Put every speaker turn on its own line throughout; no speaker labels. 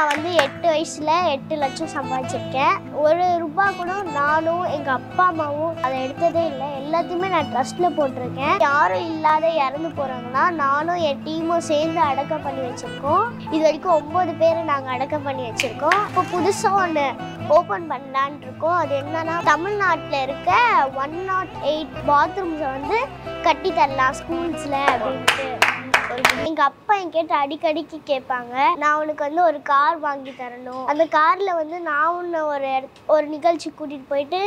நான் வந்து 8 வயசுல 8 லட்சம் சம்பாதிச்சிருக்கேன். ₹1 கூட நானும் எங்க அப்பா அம்மாவும் அதை எடுத்ததே இல்லை. எல்லாத்தையுமே நான் ட்ரஸ்ட்ல போட்டிருக்கேன். யாரும் இல்லாத இறந்து போறாங்கன்னா நானும் என் டீமும் சேர்ந்து அடக்கம் பண்ணி வச்சிருக்கோம். இது வரைக்கும் 9 பேரை நாங்க அடக்கம் பண்ணி வச்சிருக்கோம். இப்போ புதுசா ஒன்று ஓப்பன் பண்ணலான் இருக்கோம். அது என்னன்னா தமிழ்நாட்டில் இருக்க 108 பாத்ரூம்ஸை வந்து கட்டி தரலாம் ஸ்கூல்ஸ்ல அப்படின்ட்டு. எங்க அப்பா என்கிட்ட அடிக்கடிக்கு கேட்பாங்க, நான் உனக்கு வந்து ஒரு கார் வாங்கி தரணும், அந்த கார்ல வந்து நான் உன்னை ஒரு நிகழ்ச்சி கூட்டிட்டு போயிட்டு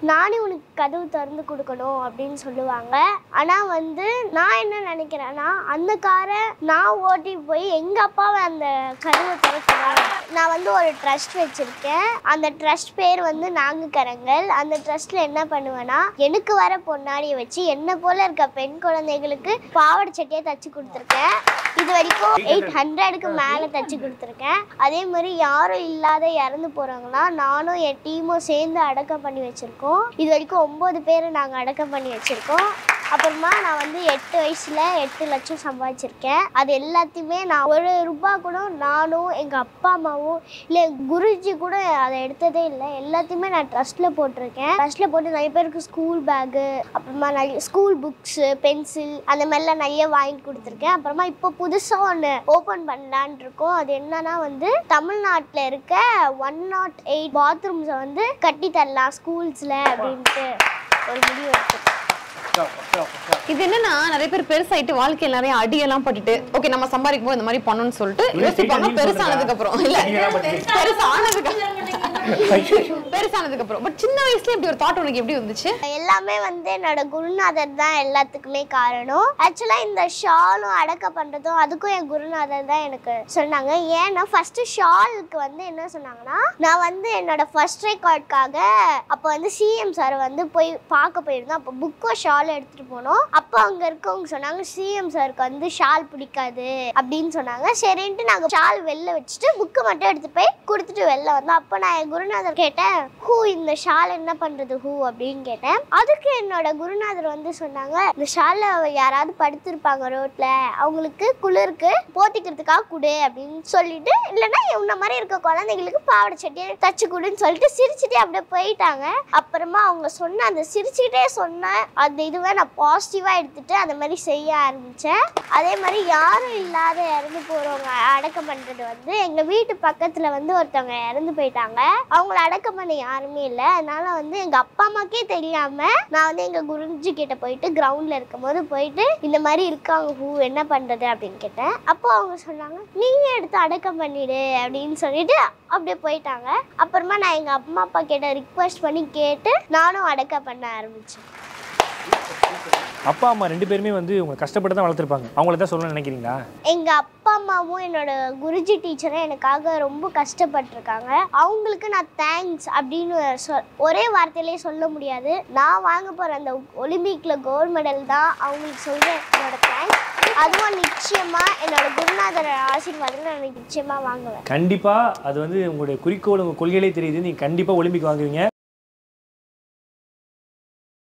நானே உனக்கு கதவு திறந்து கொடுக்கணும் அப்படின்னு சொல்லுவாங்க. ஆனா வந்து நான் என்ன நினைக்கிறேன்னா அந்த காரை நான் ஓட்டி போய் எங்க அப்பாவை அந்த கதவை திறக்கணும். நான் வந்து ஒரு ட்ரஸ்ட் வச்சிருக்கேன். அந்த ட்ரஸ்ட் பேர் வந்து நாங்குக்கரங்கள். அந்த ட்ரஸ்ட்ல என்ன பண்ணுவேன்னா எனக்கு வர பொன்னாடியை வச்சு என்ன போல இருக்க பெண் குழந்தைகளுக்கு பாவாடை சட்டையை தச்சு கொடுத்துருக்கேன். இது வரைக்கும் 800க்கு மேல தச்சு கொடுத்துருக்கேன். அதே மாதிரி யாரும் இல்லாத இறந்து போறாங்கன்னா நானும் என் டீமும் சேர்ந்து அடக்கம் பண்ணி வச்சிருக்கோம். இது வரைக்கும் 9 பேரை நாங்க அடக்கம் பண்ணி வச்சிருக்கோம். அப்புறமா நான் வந்து 8 வயசுல 8 லட்சம் சம்பாதிச்சிருக்கேன். அது எல்லாத்தையுமே நான் ₹1 கூட நானும் எங்க அப்பா அம்மாவும் இல்லை குருஜி கூட அதை எடுத்ததே இல்லை. எல்லாத்தையுமே நான் ட்ரஸ்ட்ல போட்டிருக்கேன். ட்ரஸ்ட்ல போட்டு நிறைய பேருக்கு ஸ்கூல் பேக்கு, அப்புறமா நிறைய ஸ்கூல் புக்ஸு, பென்சில் அந்த மாதிரிலாம் நிறைய வாங்கி கொடுத்துருக்கேன். அப்புறமா இப்போ புதுசாக ஒன்று ஓப்பன் பண்ணலான் இருக்கோம். அது என்னன்னா வந்து தமிழ்நாட்டில் இருக்க 108 பாத்ரூம்ஸை வந்து கட்டி தரலாம் ஸ்கூல்ஸ்ல அப்படின்ட்டு ஒரு முடிவு எடுத்துருக்கேன்.
இது என்னன்னா நிறைய பேர் பெருசாயிட்டு வாழ்க்கையில நிறைய அடியெல்லாம் பட்டுட்டு ஓகே நம்ம சம்பாதிக்கும் போது இந்த மாதிரி பண்ணணும்னு சொல்லிட்டு யோசிப்பாங்க. பெருசானதுக்கு அப்புறம் இல்ல பெருசானதுக்கு அப்புறம் பட் சின்ன வயசுல இப்படி ஒரு தாட் உனக்கு எப்படி வந்துச்சு?
எல்லாமே வந்து என்னோட குருநாதர் தான் எல்லாத்துக்குமே காரணம். ஆக்சுவலா இந்த ஷாலும் அடக்க பண்றதும் அதுக்கும் என் குருநாதர் தான் எனக்கு சொன்னாங்க. ஏன்னா ஃபர்ஸ்ட் ஷாலுக்கு வந்து என்ன சொன்னாங்கன்னா, நான் வந்து என்னோட ஃபர்ஸ்ட் ரெக்கார்டுக்காக அப்போ வந்து சிஎம் சார் வந்து போய் பார்க்க போயிருந்தோம். அப்போ புக்கோ ஷாலும் எடுத்துட்டு போனோம். அப்போ அங்க இருக்கவங்க சொன்னாங்க சிஎம் சாருக்கு வந்து ஷால் பிடிக்காது அப்படின்னு சொன்னாங்க. சரின்ட்டு நாங்க ஷால் வெளில வச்சுட்டு புக்கு மட்டும் எடுத்து போய் கொடுத்துட்டு வெளில வந்தோம். அப்போ நான் என் குருநாதர் கேட்டேன், ஹூ இந்த ஷால் என்ன பண்றது ஹூ அப்படின்னு கேட்டேன். அதுக்கு என்னோட குருநாதர் வந்து சொன்னாங்க, இந்த ஷால்ல யாராவது படுத்திருப்பாங்க ரோட்ல, அவங்களுக்கு குளிருக்கு போத்திக்கிறதுக்காக கொடு அப்படின்னு சொல்லிட்டு, இல்லைன்னா உன்ன மாதிரி இருக்க குழந்தைங்களுக்கு பாவாடை சட்டையை தச்சு கொடுன்னு சொல்லிட்டு சிரிச்சுட்டே அப்படியே போயிட்டாங்க. அப்புறமா அவங்க சொன்ன அந்த சிரிச்சுக்கிட்டே சொன்ன அந்த இதுவே நான் பாசிட்டிவா எடுத்துட்டு அந்த மாதிரி செய்ய ஆரம்பிச்சேன். அதே மாதிரி யாரும் இல்லாத இறந்து போறவங்க அடக்கம் பண்றது வந்து எங்க வீட்டு பக்கத்துல வந்து ஒருத்தவங்க இறந்து போயிட்டாங்க. அவங்கள அடக்கம் பண்ண யாருமே இல்லை. அதனால வந்து எங்க அப்பா அம்மாக்கே தெரியாம நான் வந்து எங்க குருஜி கிட்ட போயிட்டு கிரவுண்ட்ல இருக்கும் போது போயிட்டு இந்த மாதிரி இருக்காங்க ஹூ என்ன பண்றது அப்படின்னு கேட்டேன். அப்போ அவங்க சொன்னாங்க, நீங்க எடுத்து அடக்கம் பண்ணிடு அப்படின்னு சொல்லிட்டு அப்படியே போயிட்டாங்க. அப்புறமா நான் எங்க அம்மா அப்பா கிட்ட ரிக்வெஸ்ட் பண்ணி கேட்டு நானும் அடக்கம் பண்ண ஆரம்பிச்சேன்.
அப்பா அம்மா 2 பேருமே வந்து உங்களை கஷ்டப்பட்டு தான் வளர்த்துருப்பாங்க. அவங்கள தான் சொல்லணும்னு நினைக்கிறீங்களா?
எங்க அப்பா அம்மாவும் என்னோட குருஜி டீச்சரும் எனக்காக ரொம்ப கஷ்டப்பட்டிருக்காங்க. அவங்களுக்கு நான் தேங்க்ஸ் அப்படின்னு ஒரே வார்த்தையிலே சொல்ல முடியாது. நான் வாங்க போற அந்த ஒலிம்பிக்ல கோல்டு மெடல் தான் அவங்களுக்கு சொல்றேன் என்னோட தேங்க்ஸ். அதுவும் நிச்சயமா என்னோட குருநாதர் ஆசீர்வாதம் நான் நிச்சயமா வாங்குவேன்.
கண்டிப்பா அது வந்து உங்களுடைய குறிக்கோள், உங்க கொள்கையிலே தெரியுது. நீங்க கண்டிப்பா ஒலிம்பிக் வாங்குவீங்க.